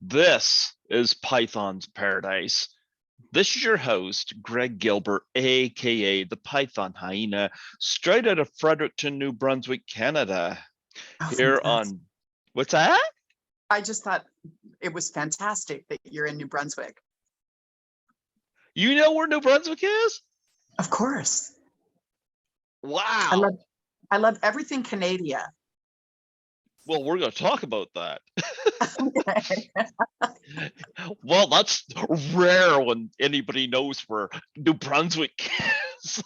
This is Python's Paradise. This is your host, Greg Gilbert, aka the Python Hyena, straight out of Fredericton, New Brunswick, Canada. Oh, Here fantastic. on, what's that? I just thought it was fantastic that you're in New Brunswick. You know where New Brunswick is? Of course. Wow. I love everything Canadian. Well, we're going to talk about that. Okay. Well, that's rare when anybody knows where New Brunswick is.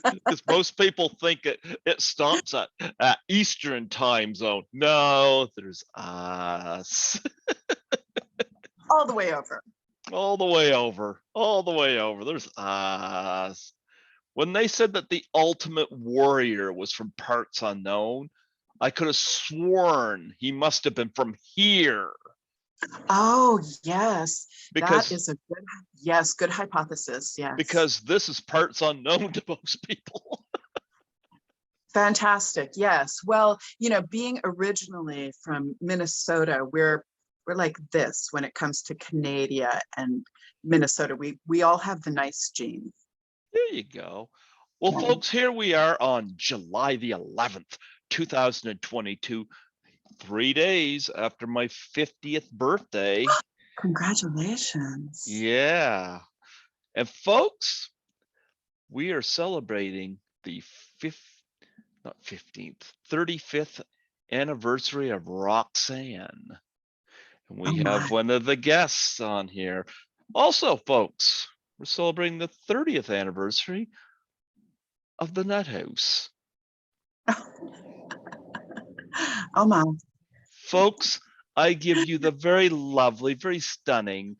Because most people think it stops at Eastern time zone. No, there's us. All the way over. All the way over. All the way over. There's us. When they said that the ultimate warrior was from parts unknown, I could have sworn he must have been from here. Oh, yes. Because, that is a good hypothesis. Yes. because this is parts unknown to most people. Fantastic. Yes. Well, being originally from Minnesota, we're like this when it comes to Canada and Minnesota. We all have the nice genes. There you go. Well, Yeah. folks, here we are on July the 11th, 2022, 3 days after my 50th birthday. Congratulations. Yeah. And folks, we are celebrating the 35th anniversary of Roxanne. And we have one of the guests on here. Also, folks, we're celebrating the 30th anniversary of the Nutt House. Oh my. Folks, I give you the very lovely, very stunning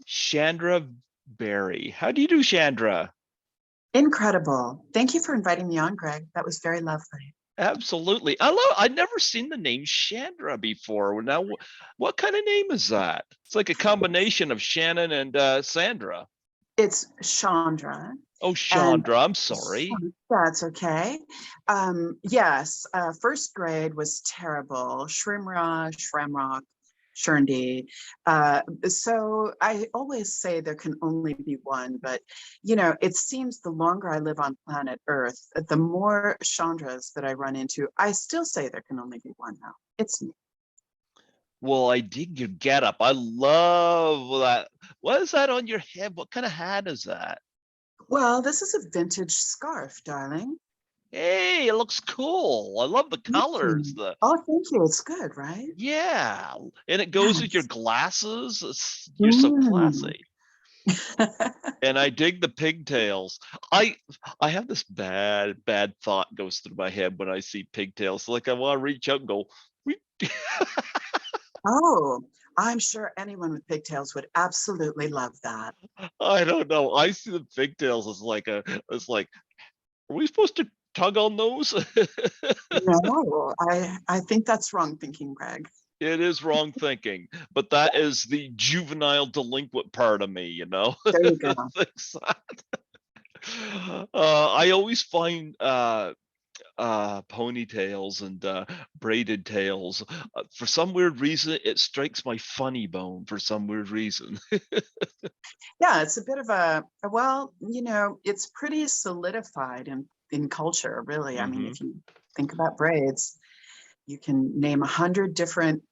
Shandra Beri. How do you do, Shandra? Incredible. Thank you for inviting me on, Greg. That was very lovely. Absolutely. I'd never seen the name Shandra before. Now, what kind of name is that? It's like a combination of Shannon and Sandra. It's Chandra. Oh, Chandra, I'm sorry. That's okay. Yes, first grade was terrible. Shrimrock, Sherndy. So I always say there can only be one, but it seems the longer I live on planet Earth, the more Chandras that I run into. I still say there can only be one now. It's me. Well, I dig your getup. I love that. What is that on your head? What kind of hat is that? Well, this is a vintage scarf, darling. Hey, it looks cool. I love the colors. Oh, thank you. It's good, right? Yeah, and it goes with your glasses. You're so classy. And I dig the pigtails. I have this bad thought goes through my head when I see pigtails. Like I want to reach out and go. Oh, I'm sure anyone with pigtails would absolutely love that. I don't know. I see the pigtails as like are we supposed to tug on those? No, I think that's wrong thinking, Greg. It is wrong thinking, but that is the juvenile delinquent part of me, There you go. I always find ponytails and braided tails. For some weird reason, it strikes my funny bone for some weird reason. Yeah, it's a bit of well, it's pretty solidified in culture, really. I mean, if you think about braids, you can name 100 different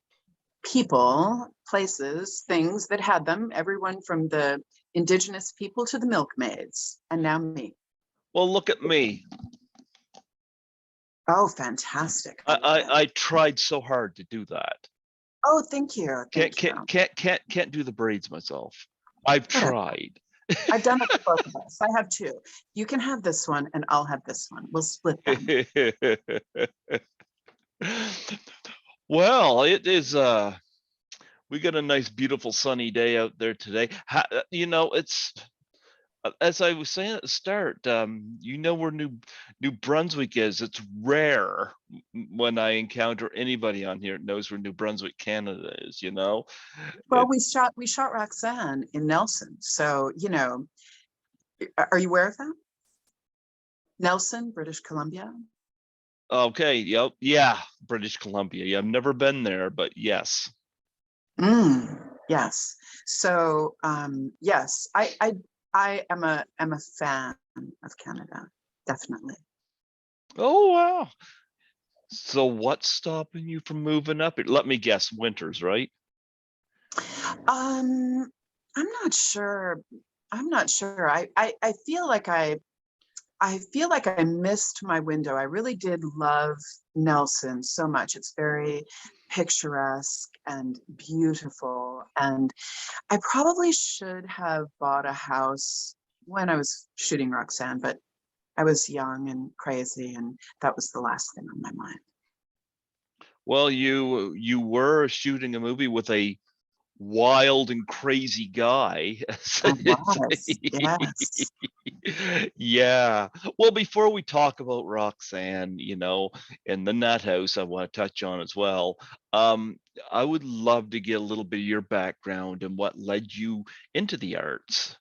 people, places, things that had them, everyone from the indigenous people to the milkmaids, and now me. Well, look at me. Oh, fantastic. I tried so hard to do that. Oh, thank you. Can't do the braids myself. I've tried. I've done it for both of us. I have two. You can have this one and I'll have this one. We'll split them. Well, it is we got a nice beautiful sunny day out there today. It's as I was saying at the start, where New Brunswick is. It's rare when I encounter anybody on here that knows where New Brunswick, Canada is. Well, we shot Roxanne in Nelson, so are you aware of that? Nelson, British Columbia. Okay. Yep. Yeah. British Columbia. Yeah. I've never been there, but yes. Yes. So yes, I am a fan of Canada, definitely. Oh wow. So what's stopping you from moving up? Let me guess, winters, right? Um, I'm not sure. I'm not sure. I feel like I feel like I missed my window. I really did love Nelson so much. It's very picturesque and beautiful. And I probably should have bought a house when I was shooting Roxanne, but I was young and crazy, and that was the last thing on my mind. Well, you were shooting a movie with a wild and crazy guy. I was, yes. Yeah. Well, before we talk about Roxanne, and the Nutt House, I want to touch on as well. Um, I would love to get a little bit of your background and what led you into the arts.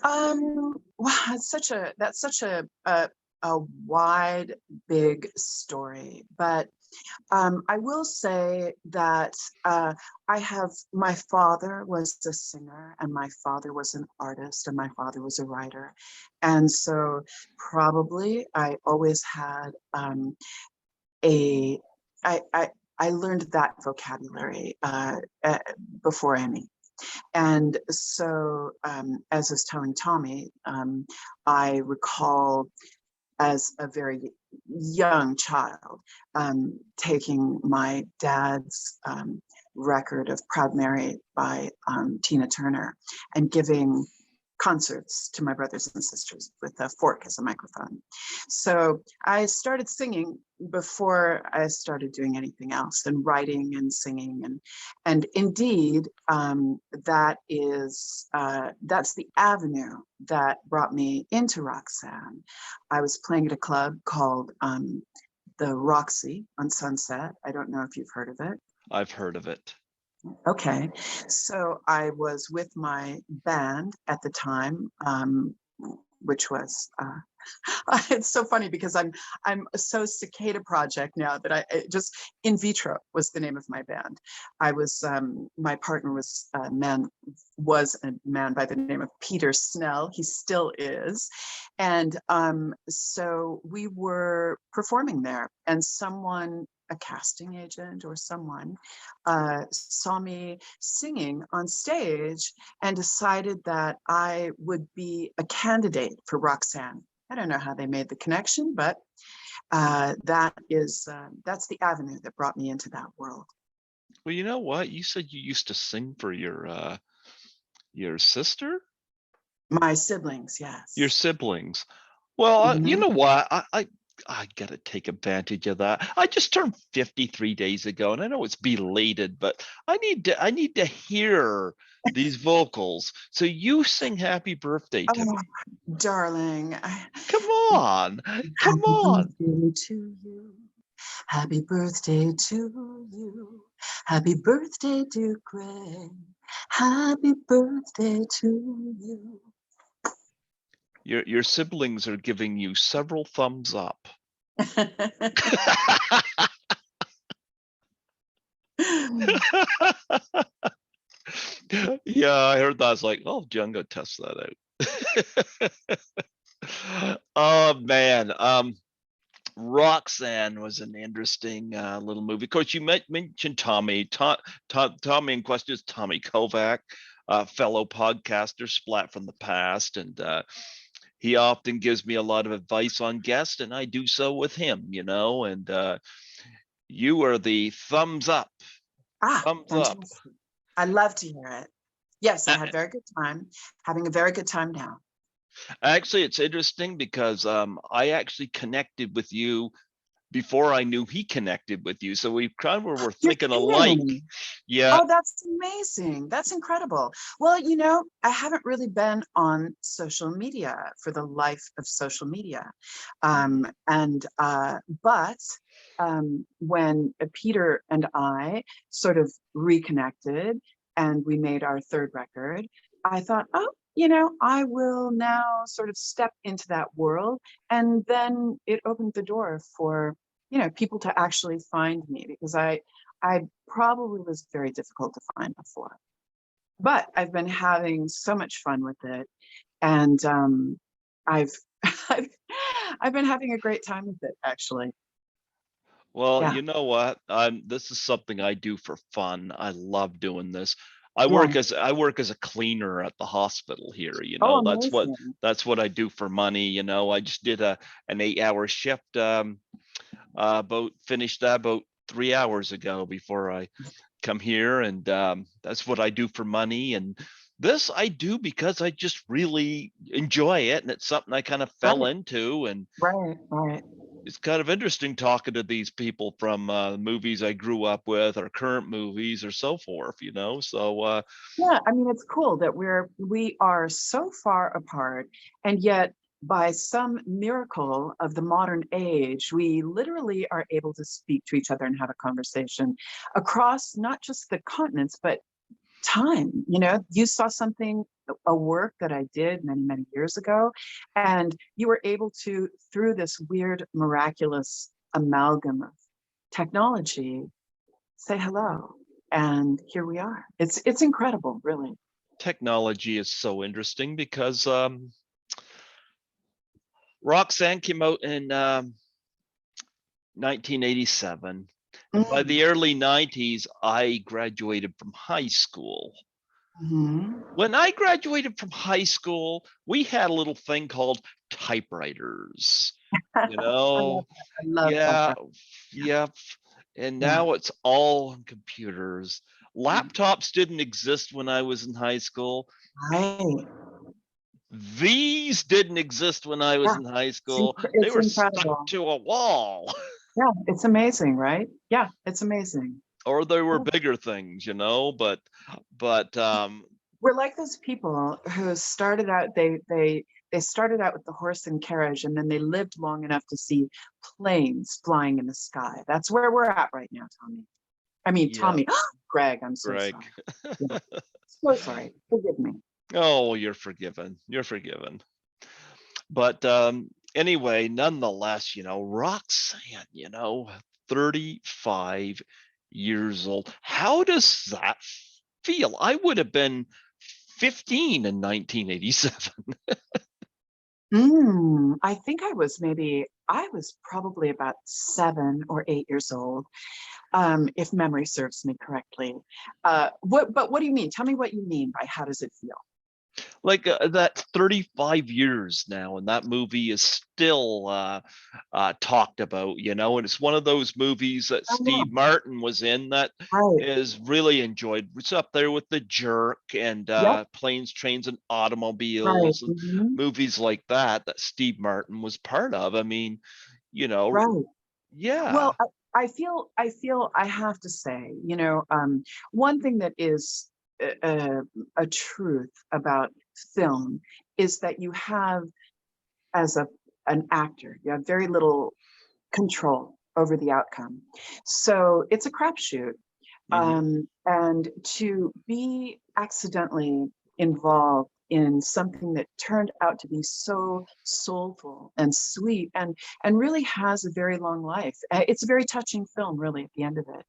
Wow, that's such a wide, big story, but I will say that I have, my father was a singer, and my father was an artist, and my father was a writer. And so probably I always had a, I, I, I learned that vocabulary before any. And so, as I was telling Tommy, I recall as a very young child, taking my dad's record of Proud Mary by Tina Turner and giving concerts to my brothers and sisters with a fork as a microphone. So I started singing before I started doing anything else, and writing and singing, and indeed that's the avenue that brought me into Roxanne. I was playing at a club called the Roxy on Sunset. I don't know if you've heard of it. I've heard of it. Okay, so I was with my band at the time, which was it's so funny because I'm so Cicada Project now that just In Vitro was the name of my band. I was my partner was a man by the name of Peter Snell. He still is, and so we were performing there, and someone, a casting agent or someone, saw me singing on stage and decided that I would be a candidate for Roxanne. I don't know how they made the connection, but that's the avenue that brought me into that world. Well, you know what? You said you used to sing for your sister, My siblings, your yes. siblings. Well, you Mhm. know what? I gotta take advantage of that. I just turned 53 days ago, and I know it's belated, but I need to hear these vocals. So you sing "Happy Birthday" to Oh, me. darling, Come on, come happy on. birthday to you. Happy birthday to you. Happy birthday, dear Greg. Happy birthday to you. Your siblings are giving you several thumbs up. Yeah, I heard that. I was like, oh, John, go test that out. Oh man. Roxanne was an interesting little movie. Of course, you mentioned Tommy. Tommy in question is Tommy Kovac, fellow podcaster, splat from the past, and he often gives me a lot of advice on guests, and I do so with him. And you are the thumbs up, thumbs up. Fantastic. I love to hear it. Yes, I A- had a very good time, having a very good time now. Actually, it's interesting because I actually connected with you before I knew he connected with you. So we kind of were You're thinking alike. kidding. Yeah. Oh, that's amazing. That's incredible. Well, I haven't really been on social media for the life of social media. But when Peter and I sort of reconnected and we made our third record, I thought, oh, I will now sort of step into that world. And then it opened the door for, people to actually find me, because I probably was very difficult to find before. But I've been having so much fun with it, and I've I've I've been having a great time with it, actually. Well, Yeah, you know what? This is something I do for fun. I love doing this. yeah. I work as a cleaner at the hospital here, you Oh, know. amazing. That's what I do for money, you know. I just did a an 8-hour shift about finished that about 3 hours ago before I come here, and that's what I do for money. And this I do because I just really enjoy it, and it's something I kind of fell Right, into. And right, right. it's kind of interesting talking to these people from movies I grew up with, or current movies, or so forth, you know. So Yeah, I mean, it's cool that we are so far apart, and yet by some miracle of the modern age, we literally are able to speak to each other and have a conversation across not just the continents, but time. You saw something, a work that I did many, many years ago, and you were able to, through this weird, miraculous amalgam of technology, say hello. And here we are. It's incredible, really. technology is so interesting because Roxanne came out in 1987. And by Mm, the early 90s, I graduated from high school. mhm. When I graduated from high school, we had a little thing called typewriters. You know, I love yeah, typewriters. yep. And Yeah, now it's all on computers. yeah. Laptops didn't exist when I was in high school. Right. These didn't exist when I was Yeah. in high school. They It's were stuck incredible. to a wall, Yeah, it's amazing, right? Yeah, it's amazing. or they were Yeah. bigger things, you know. But We're like those people who started out, they started out with the horse and carriage, and then they lived long enough to see planes flying in the sky. That's where we're at right now, Tommy. I mean, yeah, Tommy, Greg, I'm so Greg. sorry. Yeah, so sorry. Forgive me. Oh, you're forgiven. You're forgiven. But anyway, nonetheless, you know, Roxanne, you know, 35 years old. How does that feel? I would have been 15 in 1987. I think I was probably about 7 or 8 years old, if memory serves me correctly. But what do you mean? Tell me what you mean by how does it feel? Like that's 35 years now, and that movie is still talked about, you know. And it's one of those movies that Oh, yeah. Steve Martin was in that Right, is really enjoyed. It's up there with The Jerk and yep, Planes, Trains, and right, Automobiles, and mhm, movies like that that Steve Martin was part of. I mean, you know, right. yeah. Well, I feel I have to say, one thing that is a truth about film is that you have, as an actor, you have very little control over the outcome. So it's a crapshoot. Hmm. And to be accidentally involved in something that turned out to be so soulful and sweet and really has a very long life. It's a very touching film, really, at the end of it.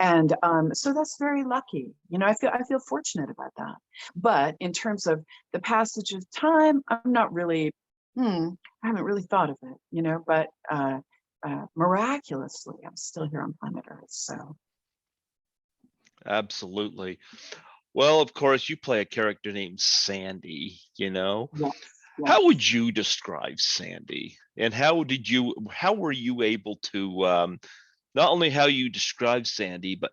And so that's very lucky. I feel fortunate about that. But in terms of the passage of time, I'm not really. I haven't really thought of it. But miraculously, I'm still here on planet Earth. So Absolutely. Well, of course, you play a character named Sandy, you know. yes, How yes. would you describe Sandy? And how were you able to, not only how you describe Sandy, but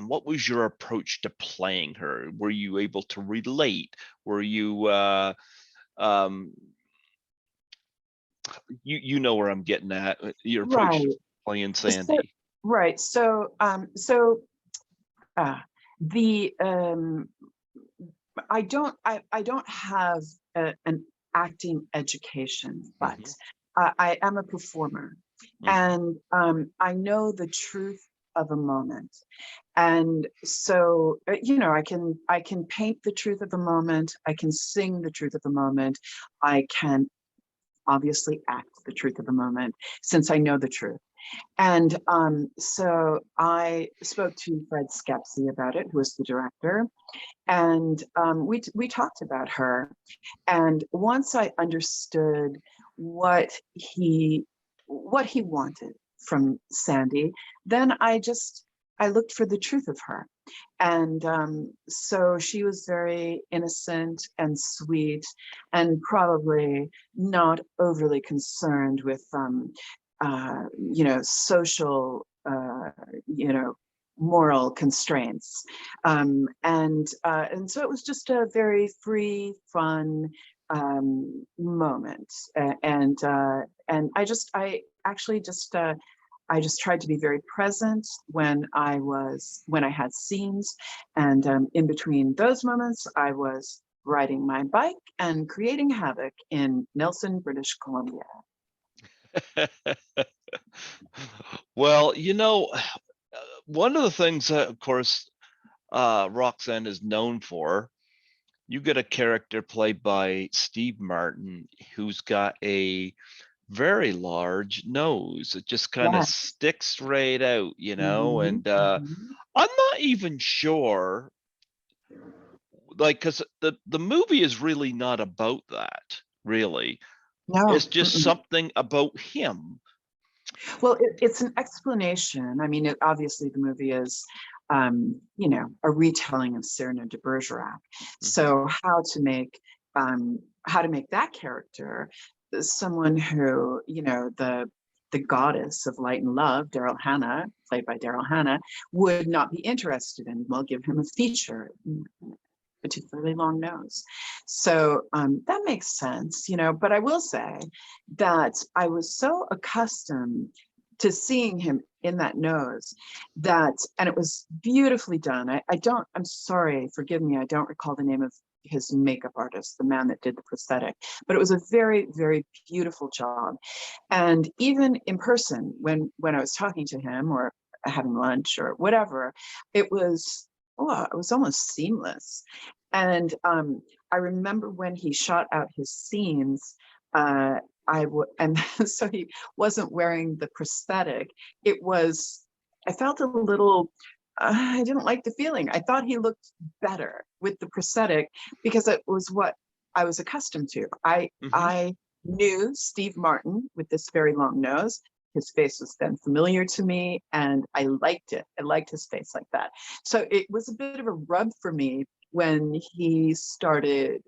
what was your approach to playing her? Were you able to relate? Were you, um, you know where I'm getting at, your approach to Right. playing So, Sandy? right. So uh, the I don't have an acting education, but Hmm. I am a performer, Hmm. and I know the truth of a moment. And so I can paint the truth of a moment, I can sing the truth of a moment, I can obviously act the truth of the moment, since I know the truth. And so I spoke to Fred Skepsey about it, who was the director, and we talked about her. And once I understood what he what he wanted from Sandy, then I looked for the truth of her. And so she was very innocent and sweet, and probably not overly concerned with social, moral constraints. And so it was just a very free, fun moment. And I actually just I just tried to be very present when I had scenes, and in between those moments, I was riding my bike and creating havoc in Nelson, British Columbia. Well, one of the things that, of course, Roxanne is known for, you get a character played by Steve Martin who's got a very large nose. It just kind of Yeah. sticks right out, Mhm, and mhm. I'm not even sure, like, because the movie is really not about that, really. It's No. just Mm-mm. something about him. Well, it's an explanation. I mean, obviously the movie is, a retelling of Cyrano de Bergerac. Mhm. So how to make that character someone who, the goddess of light and love, Daryl Hannah, played by Daryl Hannah, would not be interested in. We'll give him a feature, particularly long nose. So that makes sense, but I will say that I was so accustomed to seeing him in that nose and it was beautifully done. I'm sorry, forgive me, I don't recall the name of his makeup artist, the man that did the prosthetic, but it was a very, very beautiful job. And even in person, when I was talking to him or having lunch or whatever, it was, oh, it was almost seamless. And I remember when he shot out his scenes, and so he wasn't wearing the prosthetic. It was, I felt a little, I didn't like the feeling. I thought he looked better with the prosthetic because it was what I was accustomed to. Mhm. I knew Steve Martin with this very long nose. His face was then familiar to me, and I liked it. I liked his face like that. So it was a bit of a rub for me when he started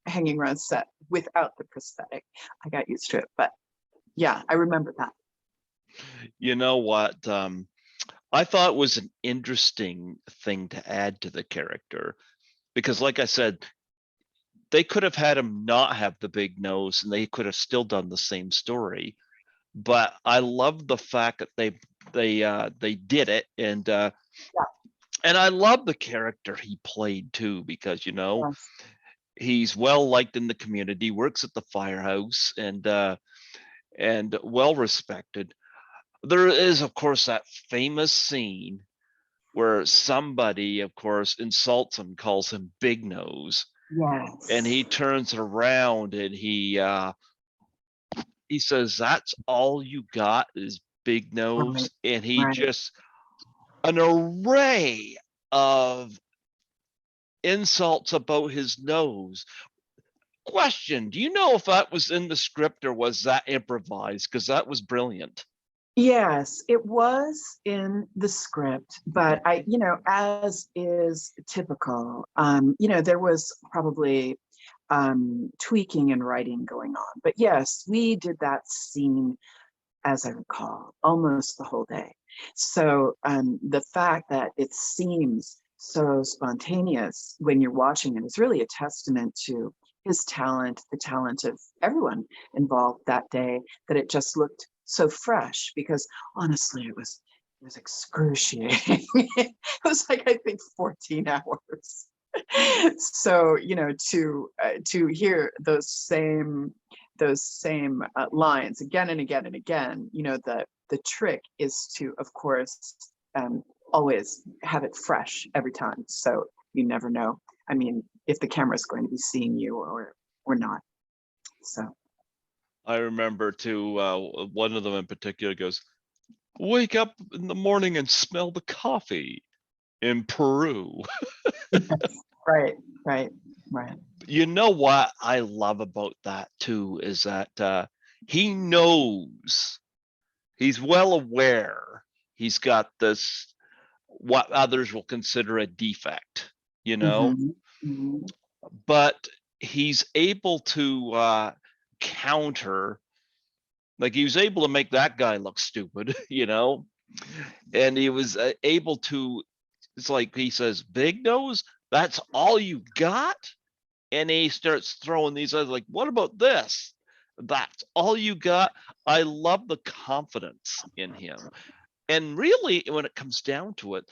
hanging around set without the prosthetic. I got used to it, but yeah, I remember that. You know what? I thought was an interesting thing to add to the character because, like I said, they could have had him not have the big nose and they could have still done the same story. But I love the fact that they did it, and I love the character he played too because Yes. he's well liked in the community, works at the firehouse, and well respected. There is, of course, that famous scene where somebody, of course, insults him, calls him Big Nose, and he Yes. turns around and he says, "That's all you got is Big Right. Nose," and he Right. just an array of insults about his nose. Question: do you know if that was in the script or was that improvised? Because that was brilliant. Yes, it was in the script, but as is typical, there was probably tweaking and writing going on. But yes, we did that scene, as I recall, almost the whole day. So the fact that it seems so spontaneous when you're watching it is really a testament to his talent, the talent of everyone involved that day, that it just looked so fresh because honestly, it was excruciating. It was like, I think, 14 hours. So, to hear those same lines again and again and again. The trick is to, of course, always have it fresh every time. So you never know. I mean, if the camera is going to be seeing you or not. So I remember too. One of them in particular goes, Wake up in the morning and smell the coffee in Peru. Right, right, right. You know what I love about that too is that he knows, he's well aware he's got this, what others will consider a defect, you know, Mm-hmm, mm-hmm, but he's able to counter, like he was able to make that guy look stupid, you know, and he was able to, it's like he says, big nose, that's all you got? And he starts throwing these other, like, what about this? That's all you got? I love the confidence in him. And really, when it comes down to it,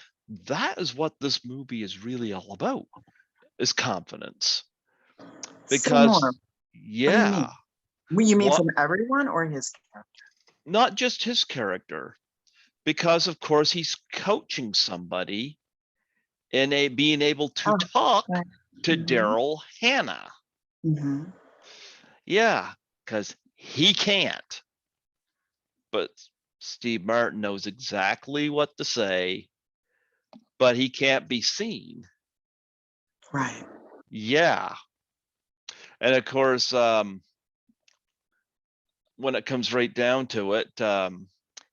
that is what this movie is really all about, is confidence. say more. Because, What do you mean? yeah, You mean what, from everyone or his character? not just his character, because of course he's coaching somebody and being able to Oh, talk right. to Mm-hmm, Daryl Hannah. mm-hmm. Yeah, because he can't, but Steve Martin knows exactly what to say, but he can't be seen. Right. Yeah. And of course, when it comes right down to it,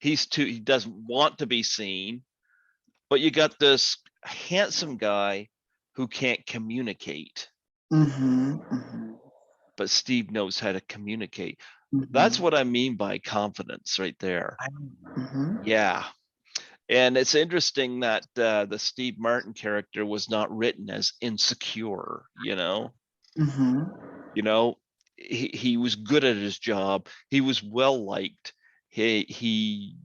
he doesn't want to be seen, but you got this handsome guy who can't communicate, Mm-hmm, mm-hmm, but Steve knows how to communicate. That's mm-hmm. what I mean by confidence right there. Mm-hmm, Yeah. And it's interesting that the Steve Martin character was not written as insecure, you know? mm-hmm. You know, he was good at his job. He was well liked. He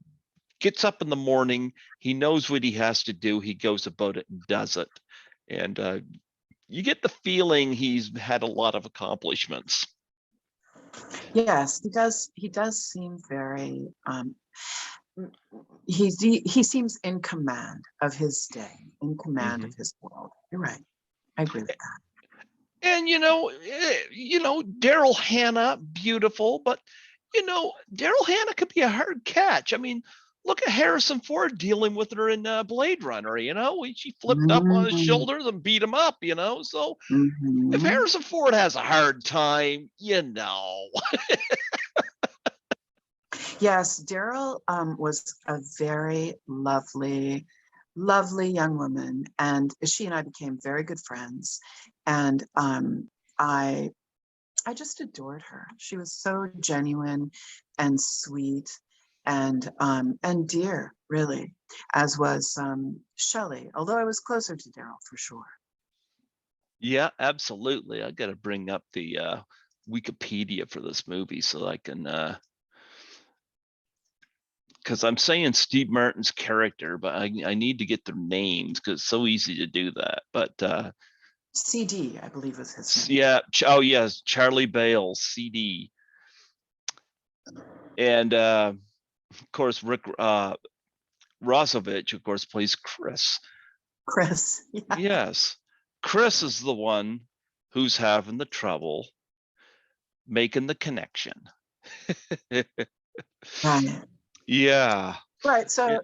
gets up in the morning. He knows what he has to do. He goes about it and does it. And you get the feeling he's had a lot of accomplishments. Yes, he does. He does seem very. He seems in command of his day, in command Hmm. of his world. You're right. I agree with that. And Daryl Hannah, beautiful, but Daryl Hannah could be a hard catch. I mean, look at Harrison Ford dealing with her in Blade Runner. She flipped up on his Mm-hmm, shoulders and beat him up. So if mm-hmm. Harrison Ford has a hard time, Yes, Daryl was a very lovely, lovely young woman, and she and I became very good friends. And I I just adored her. She was so genuine and sweet and dear, really, as was Shelley, although I was closer to Daryl for sure. Yeah, absolutely. I got to bring up the Wikipedia for this movie so I can, because I'm saying Steve Martin's character, but I need to get their names because it's so easy to do that. But CD, I believe was his name. yeah, oh yes, Charlie Bales, CD, and of course Rick Rosovich, of course, plays Chris. Chris. Yeah. Yes, Chris is the one who's having the trouble making the connection. Right. Yeah. Right. So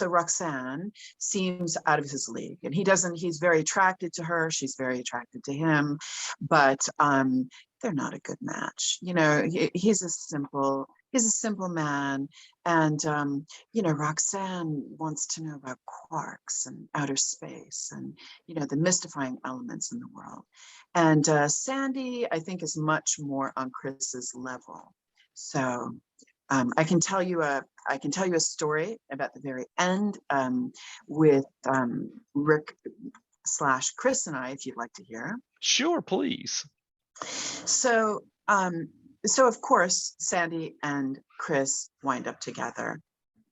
Roxanne seems out of his league, and he's very attracted to her. She's very attracted to him, but they're not a good match. He's a simple man, and Roxanne wants to know about quarks and outer space and the mystifying elements in the world. And Sandy, I think, is much more on Chris's level. So I can tell you a story about the very end with Rick slash Chris and I, if you'd like to hear. Sure, please. So, so of course, Sandy and Chris wind up together,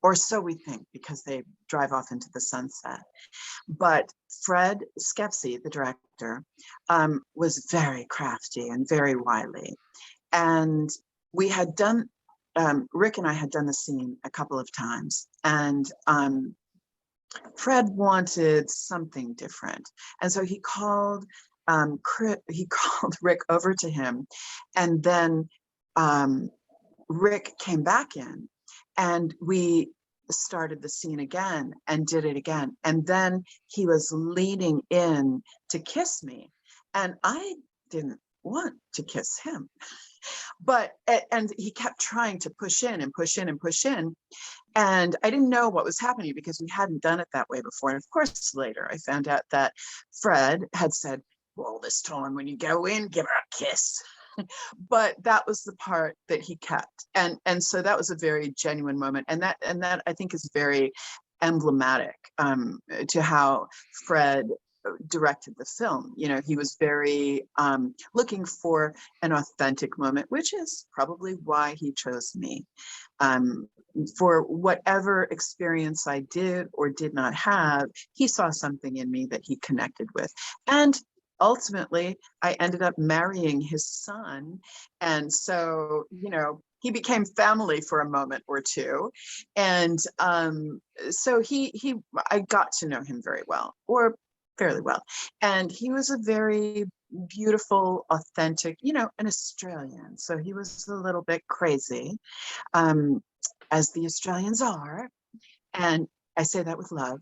or so we think, because they drive off into the sunset. But Fred Skepsey, the director, was very crafty and very wily, and we had done Rick and I had done the scene a couple of times, and Fred wanted something different, and so he called he called Rick over to him, and then Rick came back in, And we started the scene again and did it again. And then he was leaning in to kiss me. And I didn't want to kiss him. But, and he kept trying to push in and push in and push in. And I didn't know what was happening because we hadn't done it that way before. And of course, later I found out that Fred had said, well, this time when you go in, give her a kiss. But that was the part that he kept. And so that was a very genuine moment. And that I think is very emblematic to how Fred directed the film. You know, he was very looking for an authentic moment, which is probably why he chose me. For whatever experience I did or did not have, he saw something in me that he connected with. And ultimately, I ended up marrying his son. And so, you know, he became family for a moment or two. And so I got to know him very well, or fairly well. And he was a very beautiful, authentic, you know, an Australian. So he was a little bit crazy, as the Australians are. And I say that with love.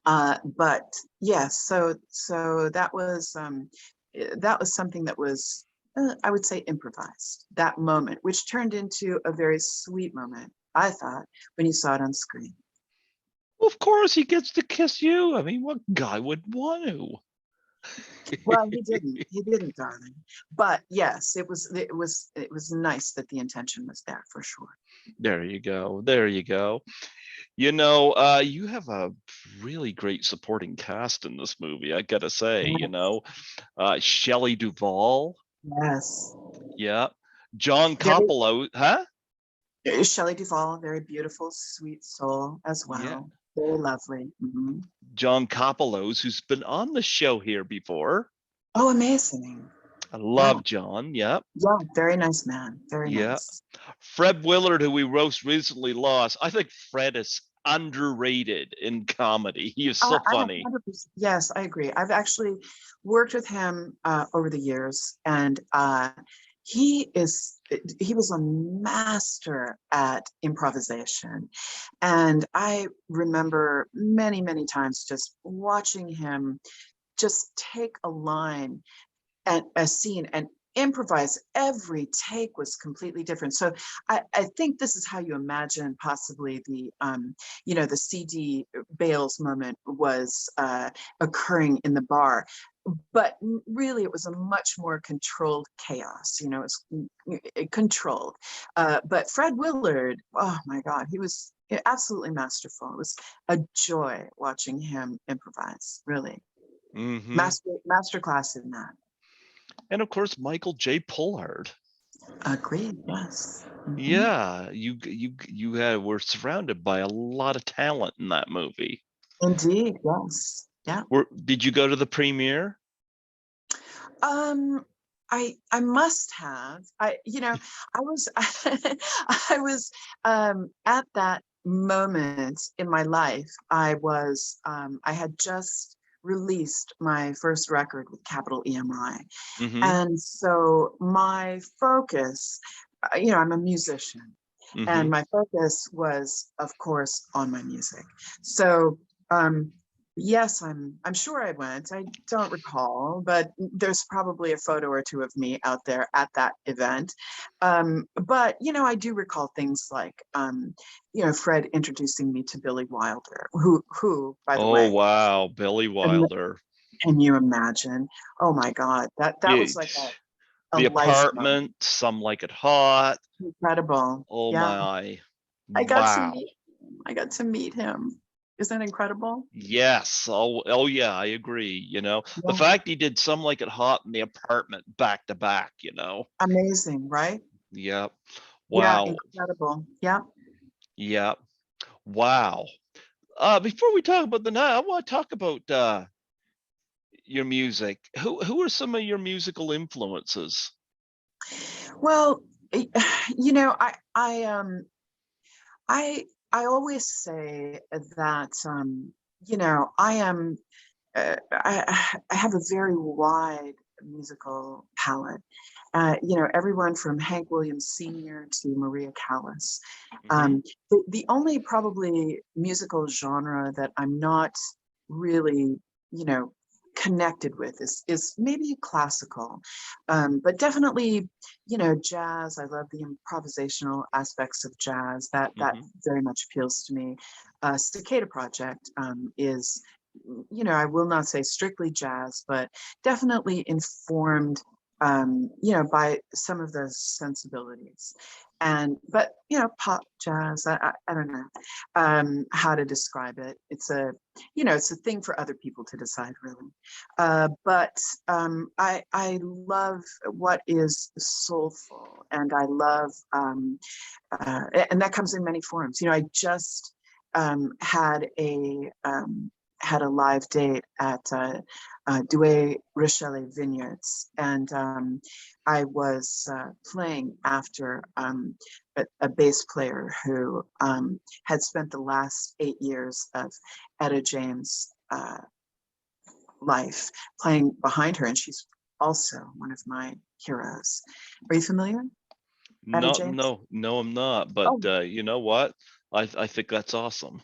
But yes, so that was something that was, I would say, improvised, that moment, which turned into a very sweet moment, I thought, when you saw it on screen. Well, of course, he gets to kiss you. I mean, what guy would want to? Well, he didn't, darling. But yes, it was nice that the intention was there for sure. There you go. There you go. You know, you have a really great supporting cast in this movie, I gotta say, you know. Shelley Duvall, Yes. yeah. John Very, Coppolo, huh? Shelley Duvall, very beautiful, sweet soul as Yeah. well. Very lovely. Mhm. John Coppolos, who's been on the show here before. Oh, amazing. I Yeah. love John, yep. Yeah, very nice man. Very Yeah. nice. Fred Willard, who we most recently lost. I think Fred is underrated in comedy. He is so I funny. 100%, yes, I agree. I've actually worked with him over the years, and he was a master at improvisation. And I remember many, many times just watching him just take a line and a scene and improvise. Every take was completely different. So I think this is how you imagine possibly the the CD Bales moment was occurring in the bar. But really, it was a much more controlled chaos. You know, it's controlled. But Fred Willard, oh my God, he was absolutely masterful. It was a joy watching him improvise. Really, Hmm. master class in that. And of course, Michael J. Pollard. Agreed, yes. Mhm. Yeah, were surrounded by a lot of talent in that movie. Indeed, yes. Yeah. Did you go to the premiere? Um, I must have. I was I was at that moment in my life. I had just released my first record with capital EMI. Hmm. And so my focus, I'm a musician. Hmm. And my focus was, of course, on my music. So yes, I'm sure I went. I don't recall, but there's probably a photo or two of me out there at that event. But I do recall things like Fred introducing me to Billy Wilder, who, by the Oh way, wow, Billy and Wilder. can you imagine? Oh my God, that was like It, a the life moment. Apartment, Some Like It Hot. Incredible. Oh Yeah. my, I got to wow. meet him. I got to meet him. Isn't that incredible? Yes. Oh yeah, I agree. The Yeah. fact he did Some Like It Hot in the Apartment back to back. Amazing, right? Yep. Yeah, Wow. incredible. Yeah. Yep. Wow. Before we talk about the night, I want to talk about your music. Who are some of your musical influences? Well, eh, I always say that I am I have a very wide musical palette. Everyone from Hank Williams Sr. to Maria Callas. Hmm. The only probably musical genre that I'm not really, connected with is maybe classical, but definitely, jazz. I love the improvisational aspects of jazz. That Hmm. very much appeals to me. Cicada Project is, I will not say strictly jazz, but definitely informed, by some of those sensibilities. But pop jazz, I don't know how to describe it. It's a thing for other people to decide, really. But I love what is soulful, and I love, and that comes in many forms. I just had a live date at Douai Rochelle Vineyards, and I was playing after a bass player who had spent the last 8 years of Etta James' life playing behind her, and she's also one of my heroes. Are you familiar, Etta No, James? no, I'm not. But Oh, you know what? I think that's awesome.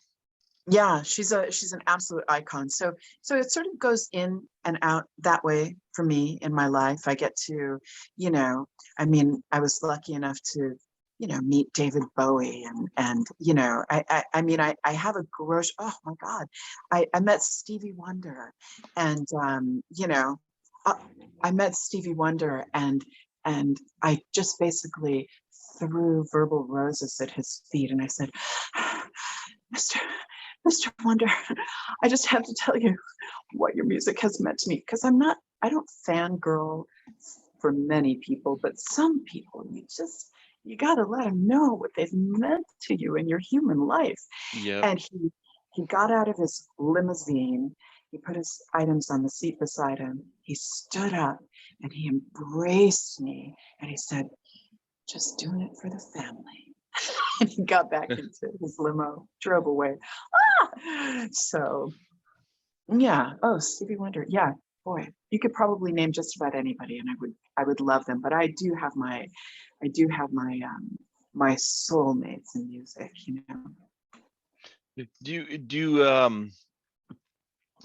yeah, she's an absolute icon. So it sort of goes in and out that way for me in my life. I get to, you know, I was lucky enough to, meet David Bowie, and I have a gross. Oh my God, I met Stevie Wonder, and uh, I met Stevie Wonder, and I just basically threw verbal roses at his feet, and I said, Mr. Mr. Wonder, I just have to tell you what your music has meant to me, because I don't fangirl for many people, but some people, you got to let them know what they've meant to you in your human life. Yep. And he got out of his limousine, he put his items on the seat beside him, he stood up and he embraced me and he said, just doing it for the family. And he got back into his limo, drove away. So yeah. Oh, Stevie Wonder. Yeah, boy, you could probably name just about anybody, and I would love them. But I do have my soulmates in music.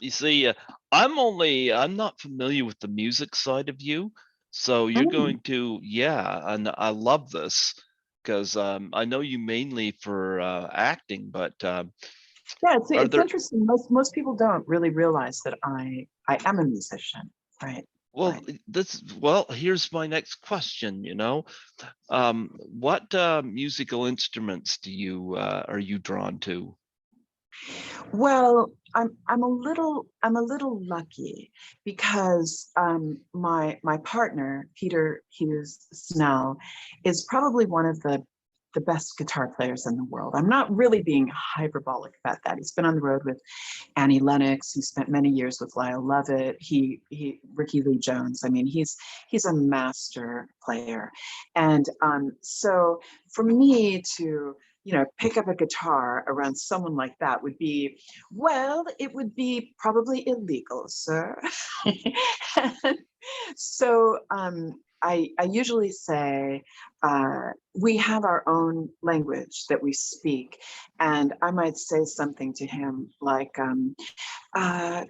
You see, I'm not familiar with the music side of you, so you're Mm. going to, yeah, and I love this because I know you mainly for acting, but Yeah, it's are it's there, interesting. Most people don't really realize that I am a musician, right? well, Right. here's my next question, what musical instruments are you drawn to? Well, I'm a little lucky because my partner Peter Hughes Snell is probably one of the best guitar players in the world. I'm not really being hyperbolic about that. He's been on the road with Annie Lennox. He spent many years with Lyle Lovett. He Ricky Lee Jones. I mean, he's a master player, and so for me to pick up a guitar around someone like that would be, well, it would be probably illegal, sir. And so I usually say we have our own language that we speak, and I might say something to him like,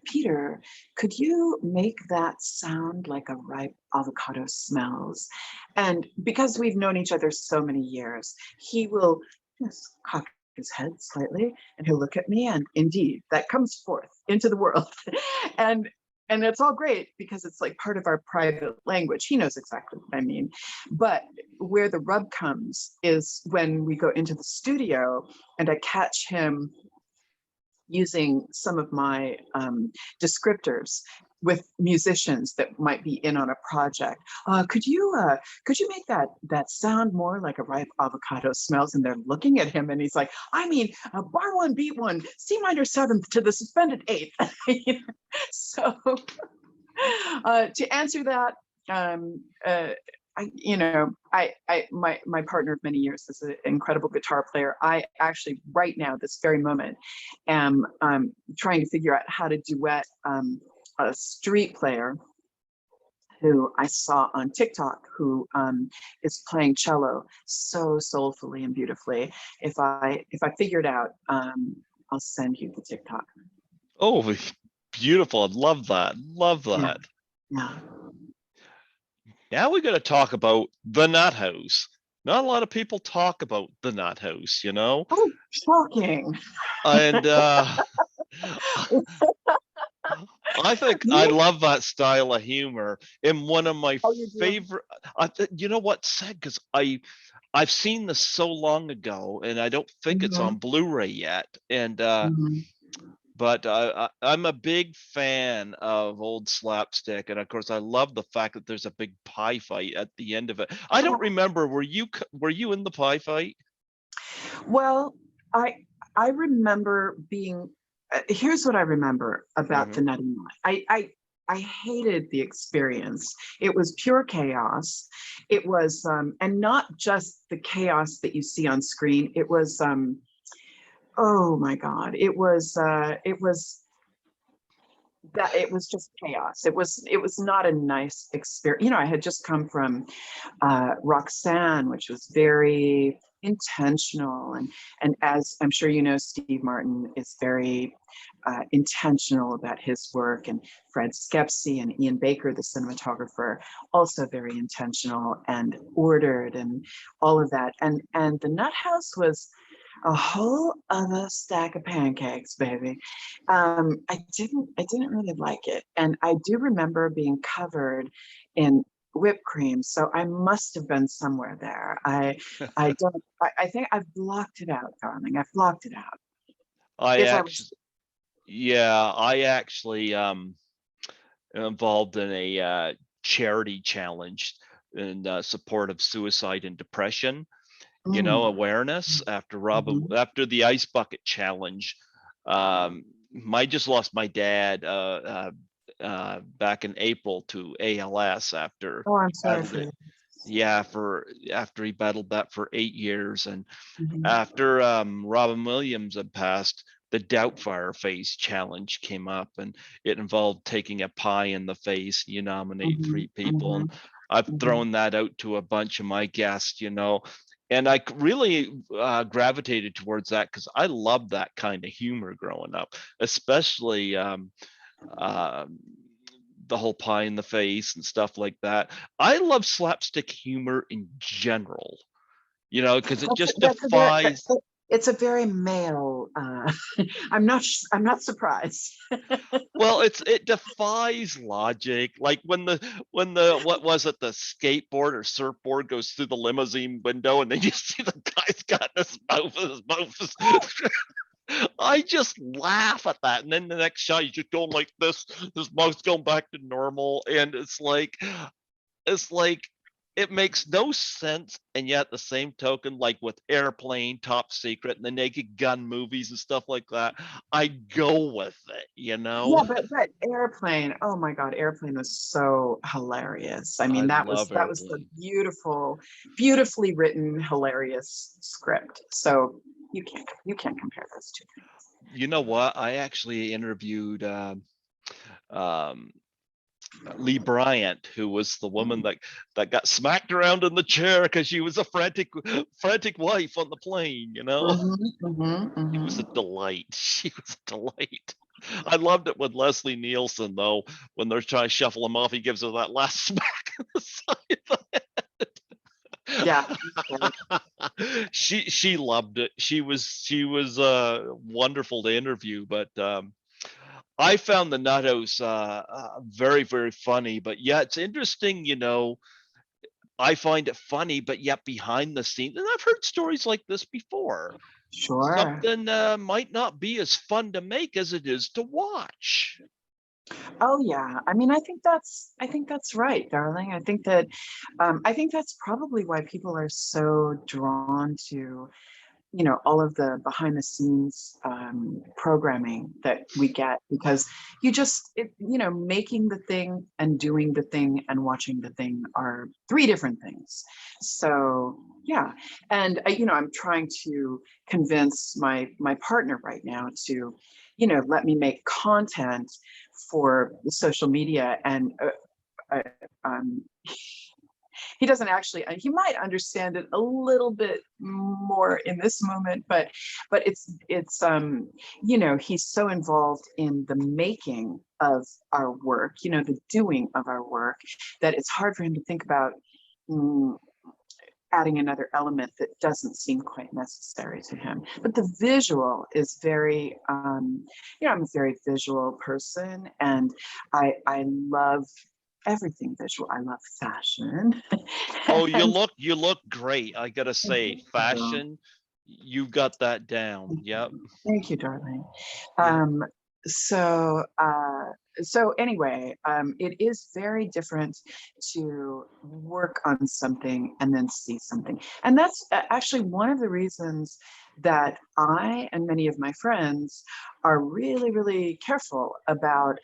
Peter, could you make that sound like a ripe avocado smells? And because we've known each other so many years, he will just cock his head slightly and he'll look at me, and indeed that comes forth into the world. and and it's all great because it's like part of our private language. He knows exactly what I mean. But where the rub comes is when we go into the studio and I catch him using some of my descriptors with musicians that might be in on a project. Could you make that sound more like a ripe avocado smells? And they're looking at him, and he's like, I mean, bar one, beat one, C minor seventh to the suspended eighth. So to answer that, um, uh, my partner of many years is an incredible guitar player. I actually, right now, this very moment, am trying to figure out how to duet a street player who I saw on TikTok, who is playing cello so soulfully and beautifully. If I figure it out, I'll send you the TikTok. Oh, beautiful. I love that. Love Yeah, that. yeah. Now we got to talk about the Nutt House. Not a lot of people talk about the Nutt House, you know? Oh, shocking. And I think I You, love that style of humor. And one of my oh, you do. favorite, you know what's sad? Because I've seen this so long ago, and I don't think it's Hmm. on Blu-ray yet. And Hmm. but I'm a big fan of old slapstick, and of course, I love the fact that there's a big pie fight at the end of it. I don't remember. Were you in the pie fight? Well, I remember being. Here's what I remember about Hmm. the Nutty Knot. I hated the experience. It was pure chaos. It was, and not just the chaos that you see on screen. It was, oh my God, it was that it was just chaos. It was not a nice experience. You know, I had just come from Roxanne, which was very intentional, and as I'm sure you know, Steve Martin is very intentional about his work, and Fred Skepsey and Ian Baker, the cinematographer, also very intentional and ordered, and all of that. And the Nut House was a whole other stack of pancakes, baby. I didn't really like it, and I do remember being covered in whipped cream, so I must have been somewhere there. I don't. I think I've blocked it out, darling. I've blocked it out. I If I was, actually, yeah, I actually involved in a charity challenge in support of suicide and depression. You know, mm, awareness after mhm, after the ice bucket challenge. Um, I just lost my dad back in April to ALS after oh, I'm he sorry battled for it. you. Yeah, for after he battled that for 8 years, and Mhm, after Robin Williams had passed, the Doubtfire Face challenge came up, and it involved taking a pie in the face. You nominate mhm, three people, and mhm, I've mhm. thrown that out to a bunch of my guests. You know, and I really gravitated towards that because I love that kind of humor growing up, especially um, the whole pie in the face and stuff like that. I love slapstick humor in general, you know, because it just That's a very. defies. It's a very male. I'm not surprised. Well, it defies logic. Like when the what was it, the skateboard or surfboard goes through the limousine window, and then you see the guy's got this mouth, and his mouth is I just laugh at that. And then the next shot, he's just going like this, his mouth's going back to normal. And it's like, it makes no sense. And yet, the same token, like with Airplane, Top Secret, and the Naked Gun movies and stuff like that, I go with it, you Yeah, know? but Airplane, oh my God, Airplane was so hilarious. I I mean, love that was the Airplane. beautifully written, hilarious script. So you can't compare those two things. You know what? I actually interviewed um, Lee Bryant, who was the woman that got smacked around in the chair because she was a frantic wife on the plane. You know, Mhm, mhm, she was a mhm. delight. She was a delight. I loved it with Leslie Nielsen though. When they're trying to shuffle him off, he gives her that last smack on the side of Yeah. the she loved it. She was wonderful to interview, but I found the Nut House very, very funny. But yeah, it's interesting, you know. I find it funny, but yet behind the scenes, and I've heard stories like this before. Sure. Something might not be as fun to make as it is to watch. Oh yeah. I mean, I think that's right, darling. I think that's probably why people are so drawn to, all of the behind the scenes programming that we get, because making the thing and doing the thing and watching the thing are three different things. So yeah, and I'm trying to convince my partner right now to, let me make content for the social media, and um, he doesn't actually, he might understand it a little bit more in this moment, but it's he's so involved in the making of our work, the doing of our work, that it's hard for him to think about adding another element that doesn't seem quite necessary to him. But the visual is very, I'm a very visual person, and I love everything visual. I love fashion. Oh, And you look great. I gotta say, fashion, you got that down. Yep. thank you, darling. Yep. So so anyway, it is very different to work on something and then see something. And that's actually one of the reasons that I and many of my friends are really, really careful about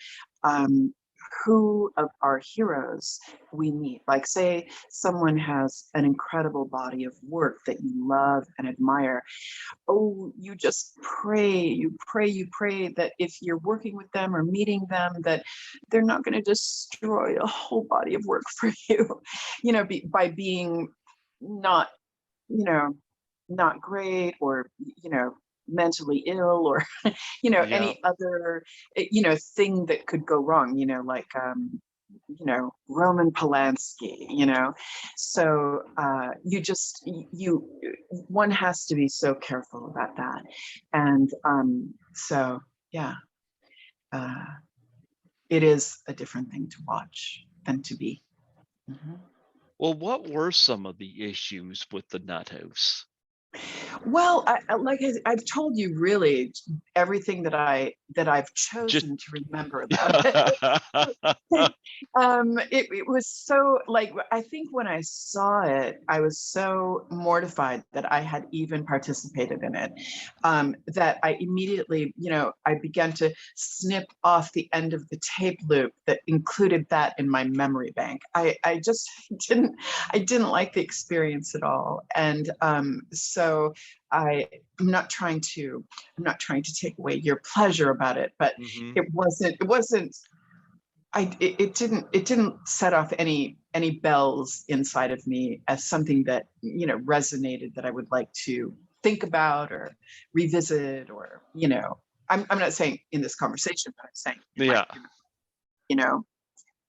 who of our heroes we meet. Like, say someone has an incredible body of work that you love and admire. Oh, you just pray, you pray that if you're working with them or meeting them, that they're not going to destroy a whole body of work for you, by being not, not great, or, mentally ill, or, Yeah. any other, thing that could go wrong, like, Roman Polanski, so one has to be so careful about that. And so, yeah, uh, it is a different thing to watch than to be. Mhm. Well, what were some of the issues with the Nutt House? Well, I've told you really everything that I've Just chosen to remember about it. It was so, like, I think when I saw it, I was so mortified that I had even participated in it, that I immediately, I began to snip off the end of the tape loop that included that in my memory bank. I just didn't like the experience at all. And so I'm not trying to take away your pleasure about it, but Mhm. it wasn't it didn't set off any bells inside of me as something that resonated, that I would like to think about or revisit, or I'm not saying in this conversation, but I'm saying in my Yeah. you know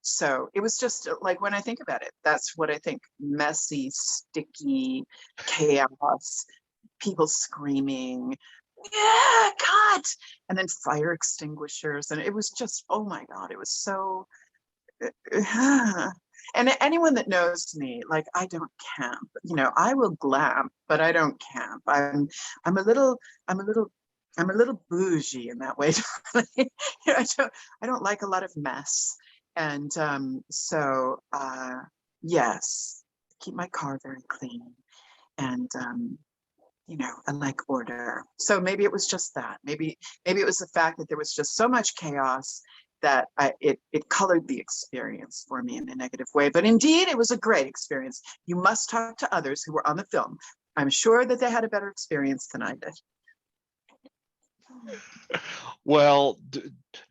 so it was just like, when I think about it, that's what I think: messy, sticky, chaos, people screaming, yeah, cut, and then fire extinguishers, and it was just, oh my god, it was so and anyone that knows me, like, I don't camp. I will glamp, but I don't camp. I'm a little I'm a little I'm a little bougie in that way. I don't like a lot of mess. And so yes, keep my car very clean. And I like order. So maybe it was just that. Maybe it was the fact that there was just so much chaos that it colored the experience for me in a negative way. But indeed, it was a great experience. You must talk to others who were on the film. I'm sure that they had a better experience than I did. Well,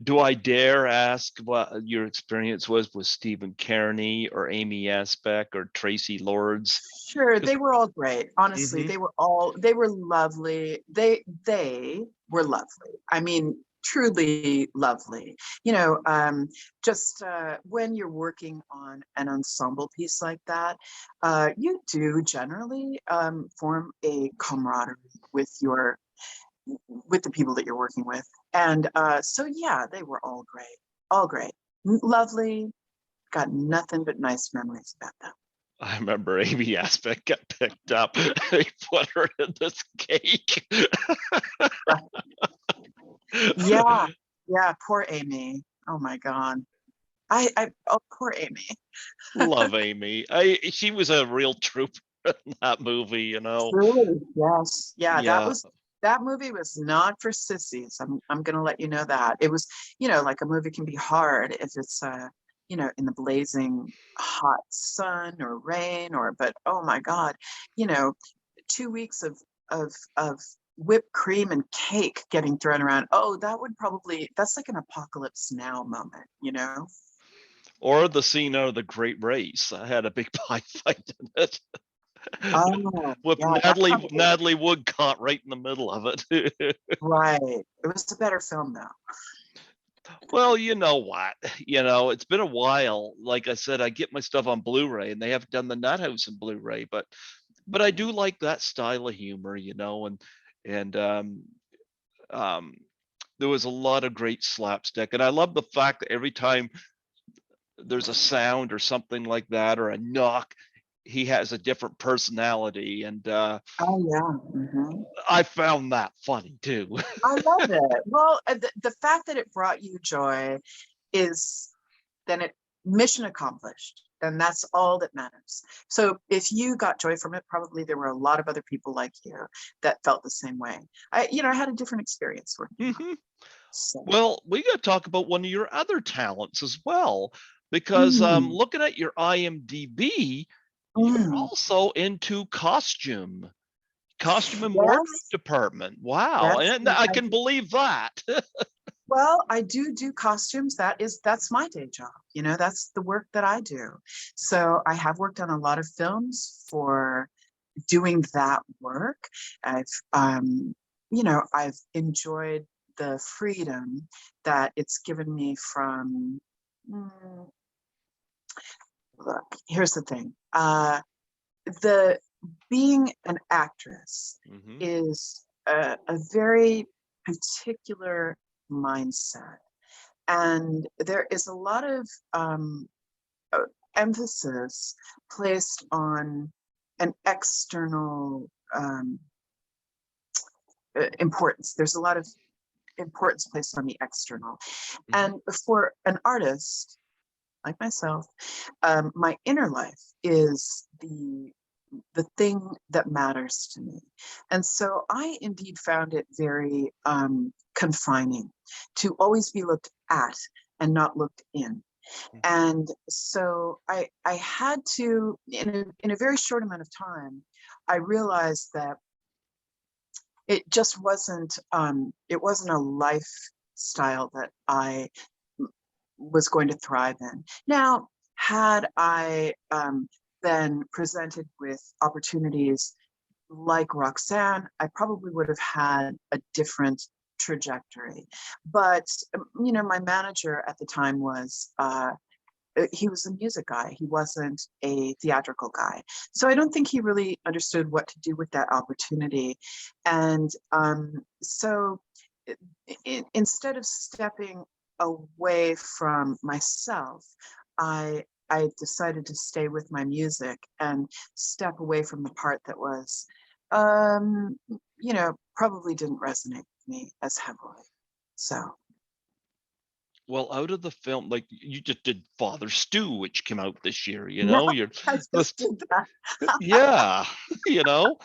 do I dare ask what your experience was with Stephen Kearney or Amy Aspect or Tracy Lords? Sure, 'Cause they were all great. Honestly, mhm. they were lovely. They were lovely. I mean, truly lovely. Just when you're working on an ensemble piece like that, you do generally form a camaraderie with the people that you're working with. And so yeah, they were all great. All great. Lovely. Got nothing but nice memories about them. I remember Amy Aspect got picked up. They put her in this cake. Yeah, yeah, poor Amy. Oh my God. Oh, poor Amy. Love Amy. She was a real trooper in that movie, you know. Truly, yes. Yeah, Yeah. that movie was not for sissies. I'm gonna let you know that. It was, like, a movie can be hard if it's in the blazing hot sun or rain, but oh my God, you know, 2 weeks of whipped cream and cake getting thrown around. Oh, that's like an apocalypse now moment. Or the scene out of The Great Race. I had a big pie fight in it Oh, with yeah, that probably, Natalie Wood caught right in the middle of it. right. It was a better film though. Well, you know what? It's been a while. Like I said, I get my stuff on Blu-ray, and they haven't done the Nutt House in Blu-ray, but I do like that style of humor, and um, there was a lot of great slapstick, and I love the fact that every time there's a sound or something like that, or a knock, he has a different personality, and Oh yeah. Mhm. I found that funny too. I love it. Well, the fact that it brought you joy is then it mission accomplished. And that's all that matters. So if you got joy from it, probably there were a lot of other people like you that felt the same way. I had a different experience working on it. Mhm. So Well, we got to talk about one of your other talents as well, because mm, looking at your IMDb, you're mm, also into costume and wardrobe yes, department. Wow, yes, and I I can do. believe that. Well, I do costumes. That's my day job. That's the work that I do. So I have worked on a lot of films for doing that work. I've I've enjoyed the freedom that it's given me from mm, look, here's the thing. The being an actress Hmm. is a very particular mindset. And there is a lot of uh, emphasis placed on an external importance. There's a lot of importance placed on the external. Hmm. And for an artist like myself, my inner life is the thing that matters to me. And so I indeed found it very confining to always be looked at and not looked in. And so I had to, in a very short amount of time, I realized that it wasn't a lifestyle that I was going to thrive in. Now, had I been presented with opportunities like Roxanne, I probably would have had a different trajectory. But my manager at the time he was a music guy. He wasn't a theatrical guy. So I don't think he really understood what to do with that opportunity. And so instead of stepping away from myself, I decided to stay with my music and step away from the part that was, probably didn't resonate with me as heavily. So, Well, out of the film, like you just did Father Stu, which came out this year. yeah, You're I just the did that. yeah, you know,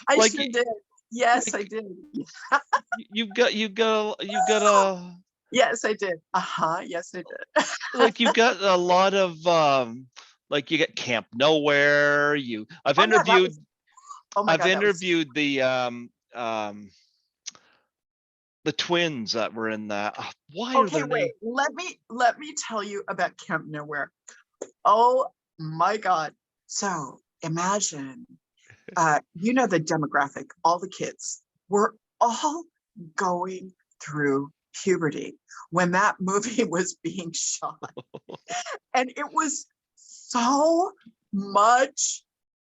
I like sure did. Yes, I like did. you've got a Yes, I did. Uh-huh. Yes, I did. like you've got a lot of like you get Camp Nowhere. Oh yeah, that was, oh my I've God, that was, interviewed the twins that were in that. Why are okay, their wait. name? Let me tell you about Camp Nowhere. Oh my God. So imagine, the demographic, all the kids were all going through puberty when that movie was being shot. And it was so much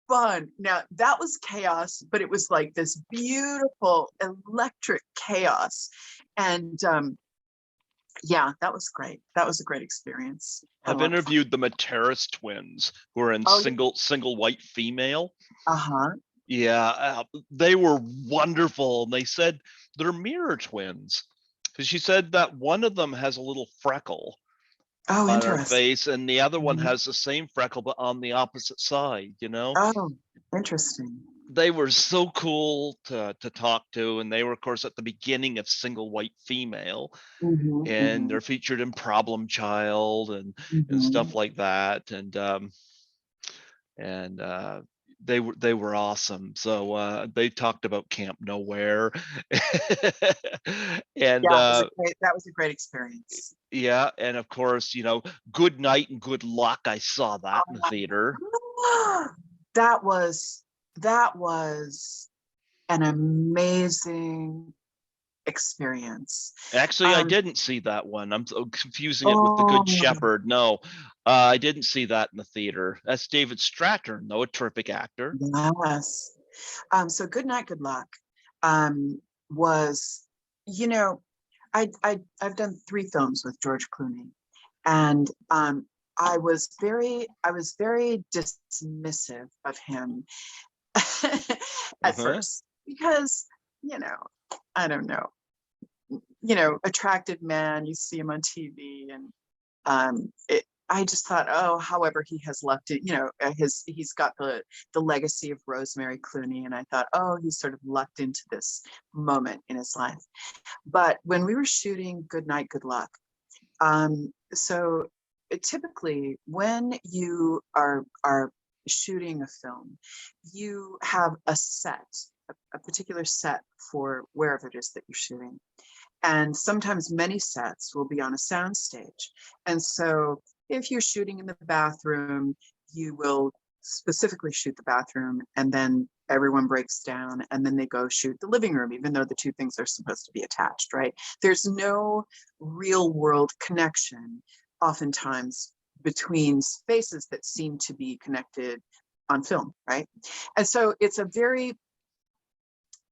fun. Now, that was chaos, but it was like this beautiful electric chaos. And yeah, that was great. That was a great experience. Had a I've lot of fun. interviewed the Materis twins who are in Oh, yeah. single white female. Uh-huh. Yeah, they were wonderful. And they said they're mirror twins. Because she said that one of them has a little freckle Oh, on her interesting. face, and the other one Mhm. has the same freckle but on the opposite side. Oh, interesting. They were so cool to talk to, and they were, of course, at the beginning of Single White Female, Hmm, and hmm, they're featured in Problem Child and hmm. stuff like that, and they were awesome. So they talked about Camp Nowhere, and Yeah, that was a great experience. yeah, and of course, Good Night and Good Luck. I saw that in the theater. That was an amazing experience. Actually, I Um, didn't see that one. I'm confusing it with The Good oh, Shepherd. No, I didn't see that in the theater. That's David Strathairn, though, a terrific actor. yes. So Good Night, Good Luck was, you know, I've done 3 films with George Clooney, and I was very dismissive of him at Uh-huh. first because, you know, I don't know, attractive man, you see him on TV, and I just thought, oh, however he has left it, he's got the legacy of Rosemary Clooney, and I thought, oh, he's sort of lucked into this moment in his life. But when we were shooting Good Night, Good Luck, so typically when you are shooting a film, you have a set, a particular set for wherever it is that you're shooting. And sometimes many sets will be on a sound stage. And so if you're shooting in the bathroom, you will specifically shoot the bathroom, and then everyone breaks down and then they go shoot the living room, even though the two things are supposed to be attached, right? There's no real world connection oftentimes between spaces that seem to be connected on film, right? And so it's a very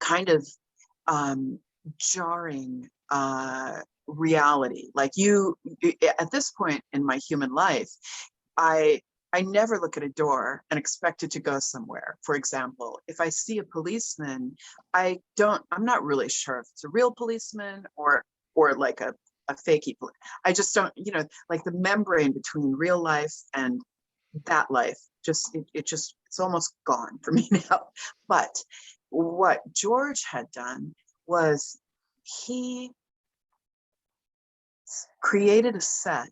kind of jarring reality. Like at this point in my human life, I never look at a door and expect it to go somewhere. For example, if I see a policeman, I'm not really sure if it's a real policeman or like a fakey. I just don't, like the membrane between real life and that life, it's almost gone for me now. But what George had done was he created a set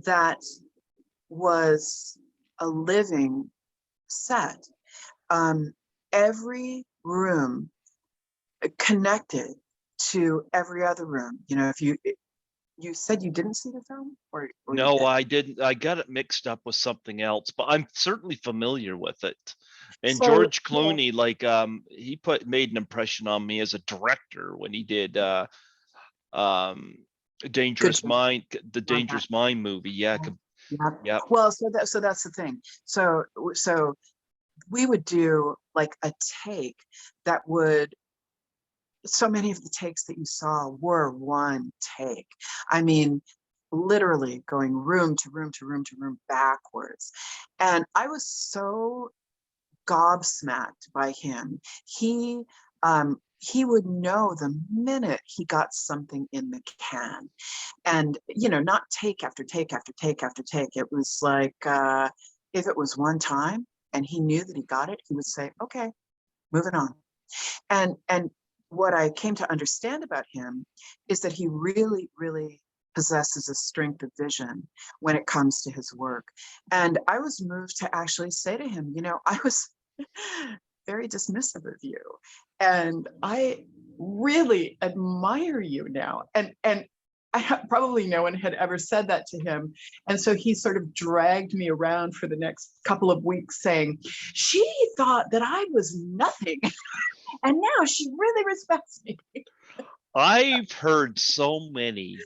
that was a living set. Every room connected to every other room. If you said you didn't see the film, or you No, did. I didn't. I got it mixed up with something else, but I'm certainly familiar with it. And So George Clooney, he made an impression on me as a director when he did um good Dangerous job Mind, the on that. Dangerous Mind movie. Yeah, Yeah. yeah. Well, so that's the thing. So we would do like a take that would so many of the takes that you saw were one take. I mean, literally going room to room to room to room backwards. And I was so gobsmacked by him. He would know the minute he got something in the can. And, not take after take after take after take. It was like if it was one time and he knew that he got it, he would say, okay, moving on. And what I came to understand about him is that he really, really possesses a strength of vision when it comes to his work. And I was moved to actually say to him, I was very dismissive of you, and I really admire you now. And probably no one had ever said that to him. And so he sort of dragged me around for the next couple of weeks saying, she thought that I was nothing. And now she really respects me. I've heard so many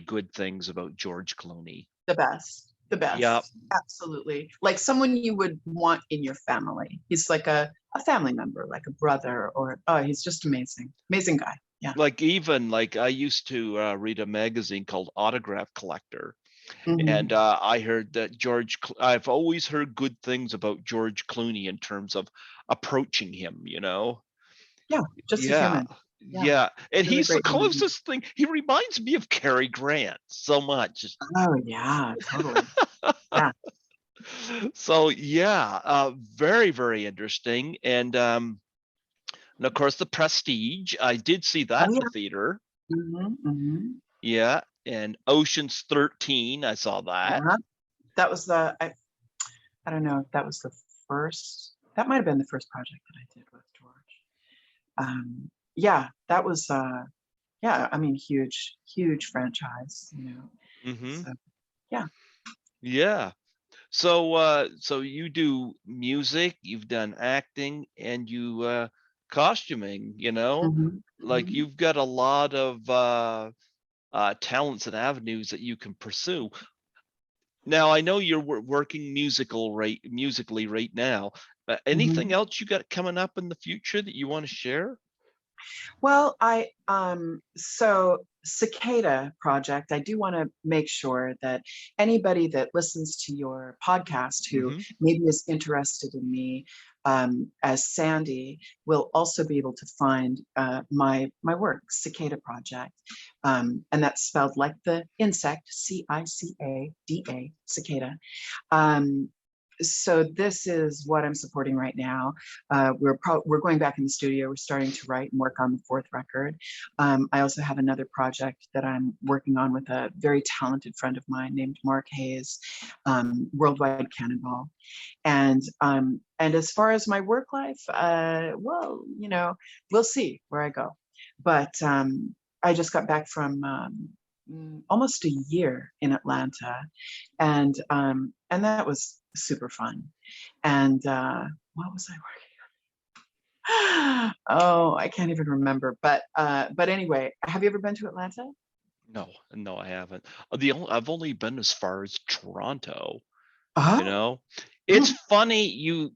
good things about George Clooney. The best, the Yeah, best. Absolutely. Like someone you would want in your family. He's like a family member, like a brother, or, oh, he's just amazing. Amazing guy. Yeah. like I used to read a magazine called Autograph Collector, and Mhm. I heard that I've always heard good things about George Clooney in terms of approaching him. Yeah. Just a Yeah, human. Yeah. yeah, and Really he's the great human being. closest thing. He reminds me of Cary Grant so much. Oh, yeah, totally. Yeah. So yeah, very, very interesting. And of course the Prestige. I did see Oh, that in the yeah. theater. Hmm. Yeah, and Ocean's 13. I saw that. Yeah. That was I don't know if that was the that might have been the first project that I did with George. Yeah, that was, yeah, I mean, huge franchise, you know. Mm-hmm. So, yeah. Yeah. So so you do music, you've done acting, and you costuming, you know? Mhm, Like mhm, you've got a lot of talents and avenues that you can pursue. Now, I know you're working musically right now. Anything mhm. else you got coming up in the future that you want to share? Well, so Cicada Project, I do want to make sure that anybody that listens to your podcast who Mm-hmm. maybe is interested in me as Sandy will also be able to find my work, Cicada Project, and that's spelled like the insect, Cicada, cicada. Um, so this is what I'm supporting right now. We're going back in the studio. We're starting to write and work on the fourth record. I also have another project that I'm working on with a very talented friend of mine named Mark Hayes, Worldwide Cannonball. And as far as my work life, well, you know, we'll see where I go. But I just got back from almost a year in Atlanta, and that was super fun. And what was I working? Oh, I can't even remember. But anyway, have you ever been to Atlanta? No, no, I haven't. I've only been as far as Toronto, you Oh, know. It's funny you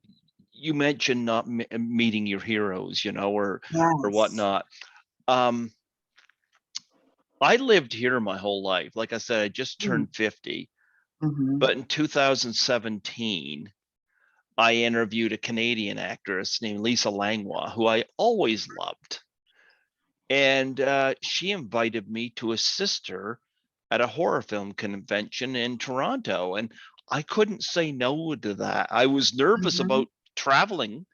mentioned not meeting your heroes, you know, or yes. whatnot. Um, I lived here my whole life. Like I said, I just turned 50, Mm-hmm. but in 2017, I interviewed a Canadian actress named Lisa Langlois, who I always loved. And she invited me to assist her at a horror film convention in Toronto. And I couldn't say no to that. I was nervous Mm-hmm. about traveling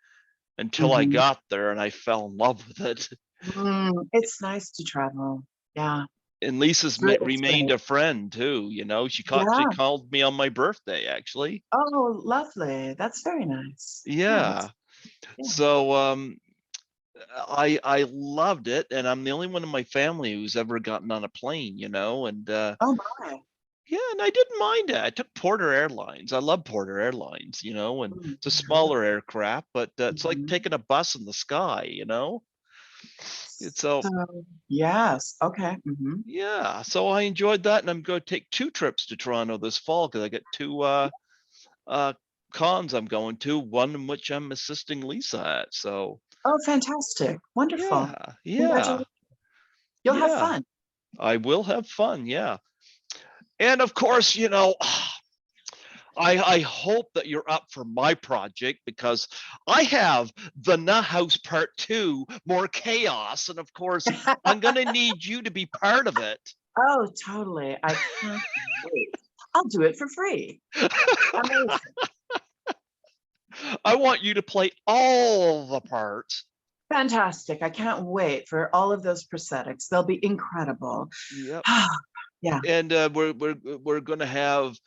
until I Mm-hmm. got there and I fell in love with it. It's nice to travel. Yeah, And Lisa's it's remained great. a friend too. You know, she Yeah. called me on my birthday actually. Oh, lovely. That's very nice. Yeah. Nice. Yeah. So I loved it, and I'm the only one in my family who's ever gotten on a plane, you know, and Oh my. yeah, and I didn't mind it. I took Porter Airlines. I love Porter Airlines, you know, and it's a Mm-hmm. smaller aircraft, but it's like Mm-hmm. taking a bus in the sky, you know. It's so So yes. Okay. Mm-hmm. yeah, so I enjoyed that, and I'm going to take 2 trips to Toronto this fall because I got 2 uh cons I'm going to, one in which I'm assisting Lisa at. So Oh, fantastic. Wonderful. yeah, yeah, Congratulations. You'll have yeah. fun. I will have fun, yeah. And of course, you know, I hope that you're up for my project because I have the Nutt House Part 2, More Chaos. And of course, I'm going to need you to be part of it. Oh, totally. I can't wait. I'll do it for free. Amazing. I want you to play all the parts. Fantastic. I can't wait for all of those prosthetics. They'll be incredible. Yep. Yeah. And we're going to have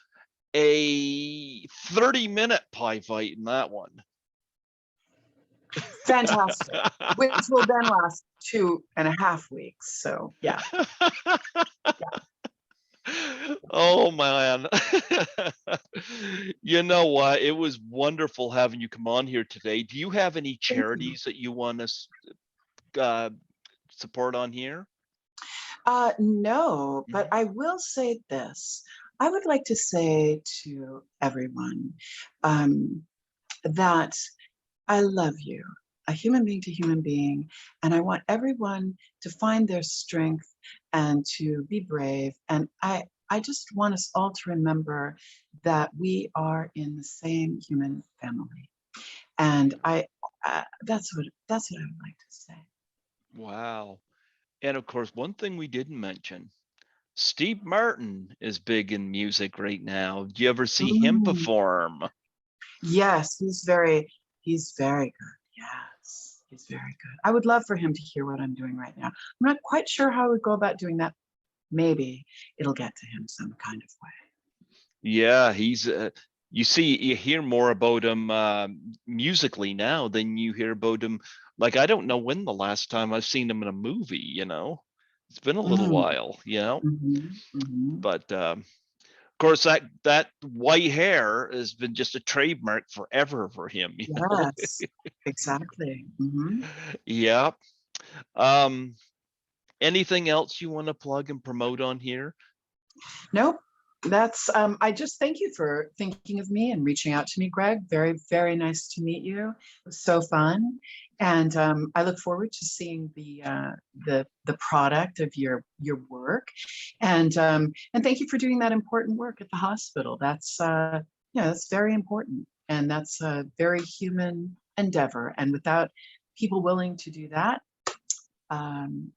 a 30-minute pie fight in that one. Fantastic. Which will then last 2.5 weeks. So yeah. Oh man. You know what? It was wonderful having you come on here today. Do you have any Thank you. charities that you want to support on here? No, but Mhm. I will say this. I would like to say to everyone um, that I love you, a human being to human being, and I want everyone to find their strength and to be brave. And I just want us all to remember that we are in the same human family. And that's what I would like to say. Wow. And of course, one thing we didn't mention, Steve Martin is big in music right now. Do you ever see him Mm. perform? Yes, he's very good. Yes, he's very good. I would love for him to hear what I'm doing right now. I'm not quite sure how I would go about doing that. Maybe it'll get to him some kind of way. Yeah, you hear more about him musically now than you hear about him. Like, I don't know when the last time I've seen him in a movie, it's been a little Mm, while, mhm. but of course that white hair has been just a trademark forever for him. Yes, exactly. Hmm. Yeah. Um, anything else you want to plug and promote on here? Nope. That's I just thank you for thinking of me and reaching out to me, Greg. Very, very nice to meet you. It was so fun. And I look forward to seeing the product of your work. And thank you for doing that important work at the hospital. That's yeah, that's very important. And that's a very human endeavor. And without people willing to do that, um,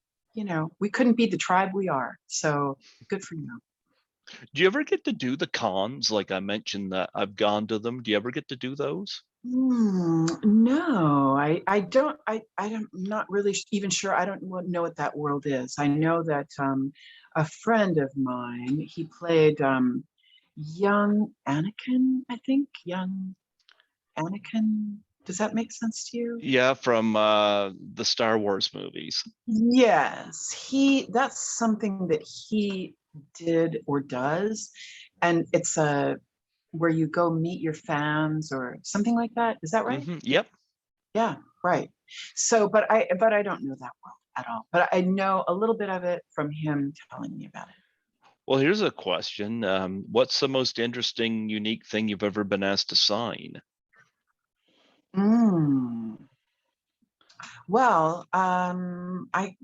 we couldn't be the tribe we are. So good for you. Do you ever get to do the cons? Like I mentioned that I've gone to them. Do you ever get to do those? No, I don't, I'm not really even sure. I don't know what that world is. I know that a friend of mine, he played young Anakin, I think, young Anakin. Does that make sense to you? Yeah, from the Star Wars movies. Yes, that's something that he did or does. And it's a where you go meet your fans or something like that. Is that right? Yep. Yeah, right. So, but I don't know that well at all. But I know a little bit of it from him telling me about it. Well, here's a question. What's the most interesting, unique thing you've ever been asked to sign? Mm. Well, I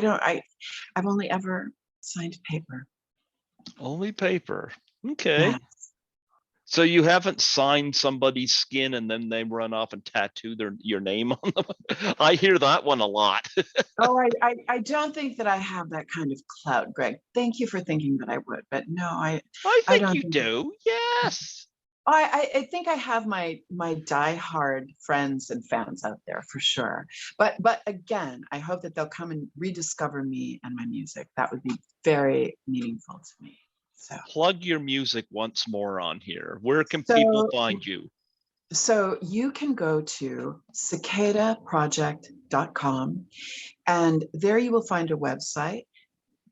don't I've only ever signed paper. Only paper. Okay. Yeah. So you haven't signed somebody's skin and then they run off and tattoo your name on them? I hear that one a lot. Oh, I don't think that I have that kind of clout, Greg. Thank you for thinking that I would, but no, I I think don't you think that. do. Yes. I think I have my diehard friends and fans out there for sure. But again, I hope that they'll come and rediscover me and my music. That would be very meaningful to me. So Plug your music once more on here. Where can people so find you? so you can go to cicadaproject.com, and there you will find a website,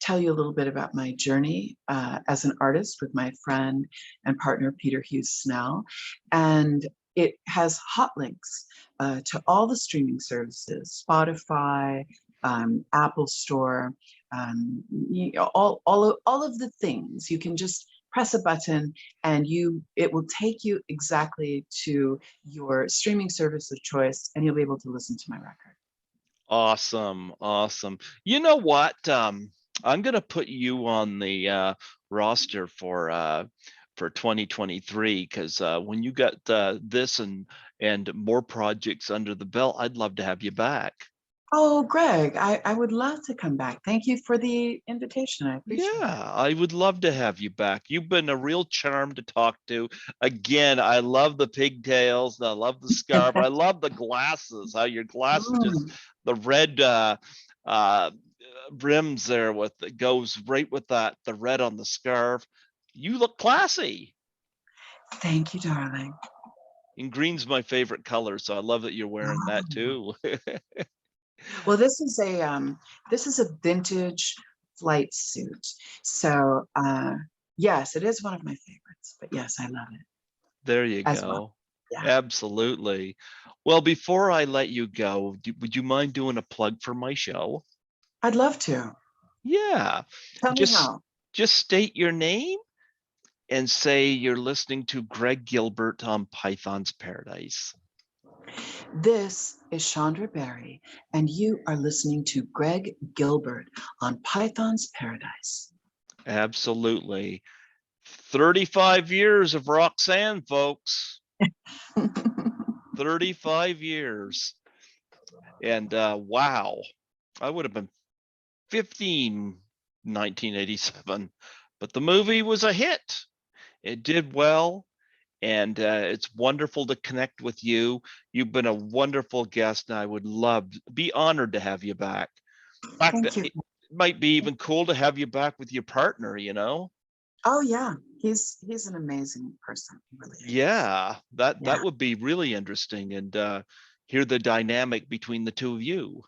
tell you a little bit about my journey as an artist with my friend and partner, Peter Hughes Snell. And it has hot links to all the streaming services, Spotify, Apple Store, all of the things. You can just press a button and it will take you exactly to your streaming service of choice, and you'll be able to listen to my record. Awesome. Awesome. You know what? I'm gonna put you on the roster for 2023 because when you got this and more projects under the belt, I'd love to have you back. Oh, Greg, I would love to come back. Thank you for the invitation. I appreciate it. Yeah, I would love to have you back. You've been a real charm to talk to. Again, I love the pigtails. I love the scarf. I love the glasses. How your glasses just Mm, the red uh, rims there with that goes right with that the red on the scarf. You look classy. thank you, darling. And green's my favorite color, so I love that you're wearing that Oh. too. Well, this is a vintage flight suit. So yes, it is one of my favorites. But yes, I love it There you as well. go. Yeah, Absolutely. Well, before I let you go, would you mind doing a plug for my show? I'd love to. Yeah. Tell me Just how. just state your name and say you're listening to Greg Gilbert on Python's Paradise. This is Chandra Beri, and you are listening to Greg Gilbert on Python's Paradise. Absolutely. 35 years of Roxanne, folks. 35 years. And wow, I would have been 15, 1987. But the movie was a hit. It did well. And it's wonderful to connect with you. You've been a wonderful guest, and I would be honored to have you back. In fact, Thank you. it might be even cool to have you back with your partner, Oh, yeah. He's an amazing person. He really is. Yeah, that Yeah. would be really interesting, and hear the dynamic between the two of you.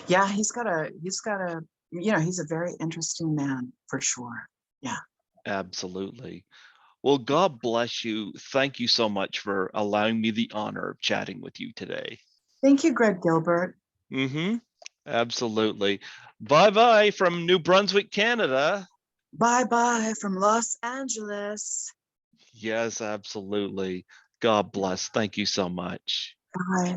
Yeah, he's got a he's a very interesting man for sure. Yeah. Absolutely. Well, God bless you. Thank you so much for allowing me the honor of chatting with you today. Thank you, Greg Gilbert. Mm-hmm. Absolutely. Bye bye from New Brunswick, Canada. Bye bye from Los Angeles. Yes, absolutely. God bless. Thank you so much. Bye.